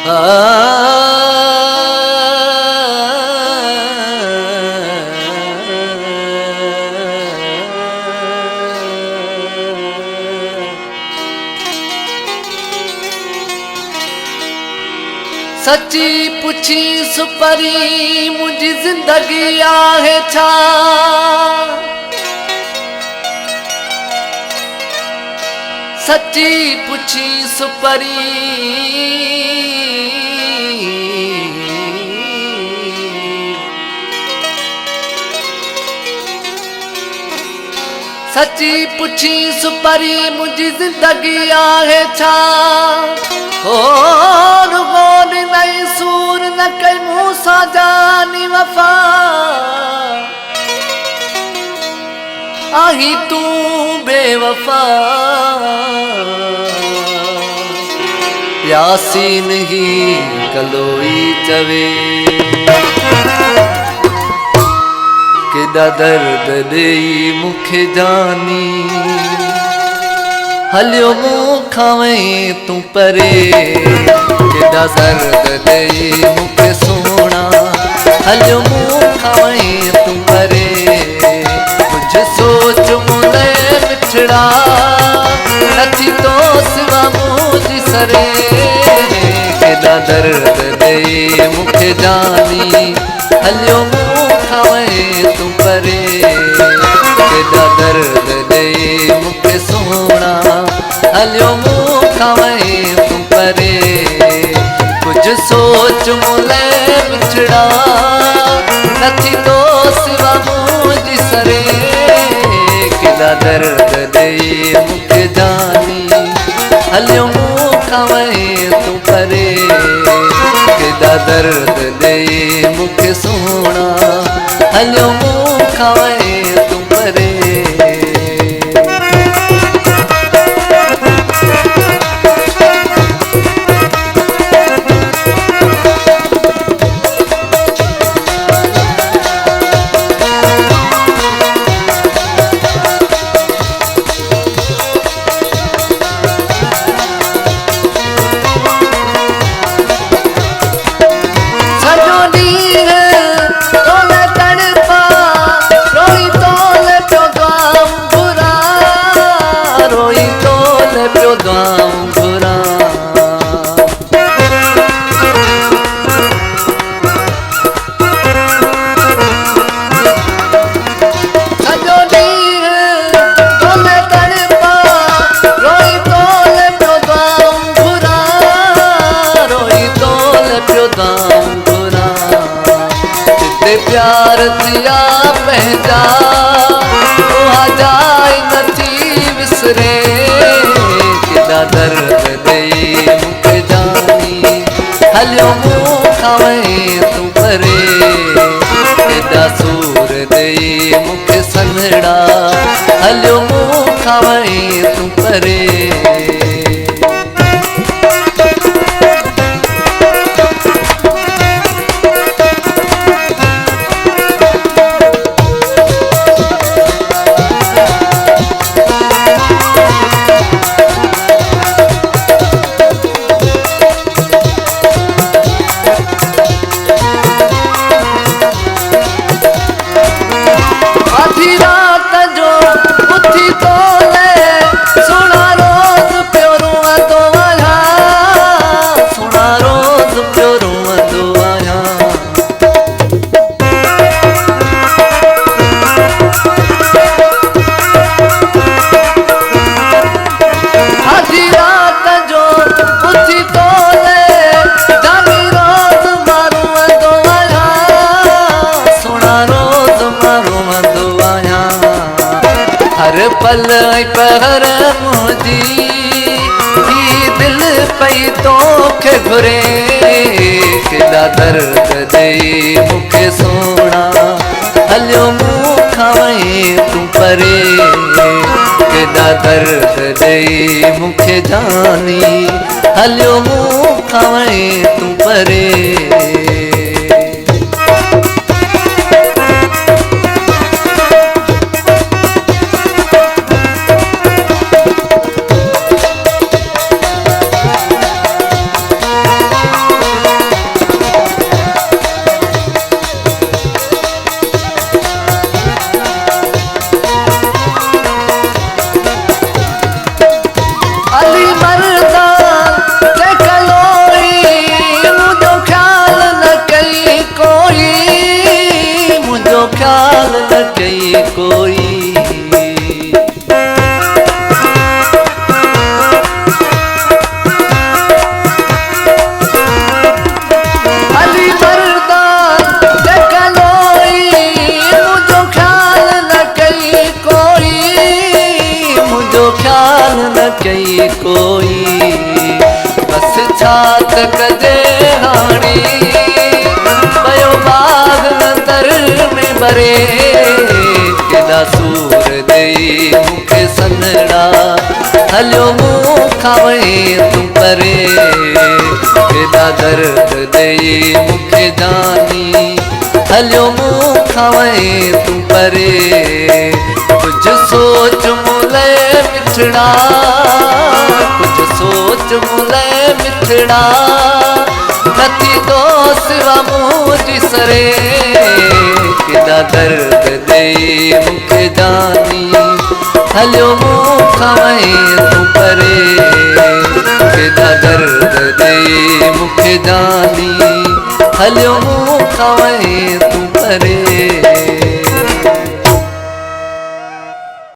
सच्ची पुछी सुपरी मुझी जिंदगी आहे छा। सच्ची पुछी सुपरी सच्ची पुछी सुपरी मुझी जिंदगी आहे छा। और गोल नई सूर न कई मूसा जानी वफा आही तू बेवफा। यासीन ही कलोई चवे केदा दर्द देई मुखे जानी। हलियो मूंखां वहीं तू परे केदा दर्द देई मुखे सोना। हलियो मूंखां वहीं तू परे कुछ सोच मुने बिछड़ा नथी तो सिवा मुझी सरे। केदा दर्द देई मुखे जानी। हलियो मूंखां वहीं तू परे केदा दर्द देई मुखे सोना। हलियो मूंखां वहीं तू परे कुछ सोच मुने बिछड़ा नथी तो सिवा मुझी सरे। केदा दर्द देई मुखे जानी। हलियो मूंखां वहीं तू परे केदा दर्द देई मुखे सोना। हलियो मूंखां वहीं तू परे। प्यार दिया पहचा वहाँ जाए नथी विसरे। केदा दर्द देई मुखे जानी। हलियो मूंखां वहीं तू परे केदा सूर देई मुखे सनड़ा। हलियो मूंखां वहीं तू परे। पल पहर मुझी दिल पई तोखे घुरे। केदा दर्द देई मुखे सोना। हलियो मूंखां वहीं तू परे केदा दर्द देई मुखे जानी। हलियो मूंखां वहीं तू परे। कोई। अली मर्दान देखलोई मुझो ख्याल न कई कोई, मुझो ख्याल न कई कोई। बस छात कजे हाणी पयो बाग अंदर में बरे, केॾा सूर दई मूंखे सनड़ा हलियो मूंखां वई तूं परे। केॾा दर्द दई मूंखे जानी हलियो मूंखां वई तूं परे। कुझु सोच मुले मिठड़ा, कुझु सोच मुले मिठड़ा, नथी तो सिवा मुंहिंजी सरे। केॾा दर्द दई मूंखे जानी हलियो मूंखां वई तूं परे। केॾा दर्द दई मूंखे जानी हलियो मूंखां वई तूं परे।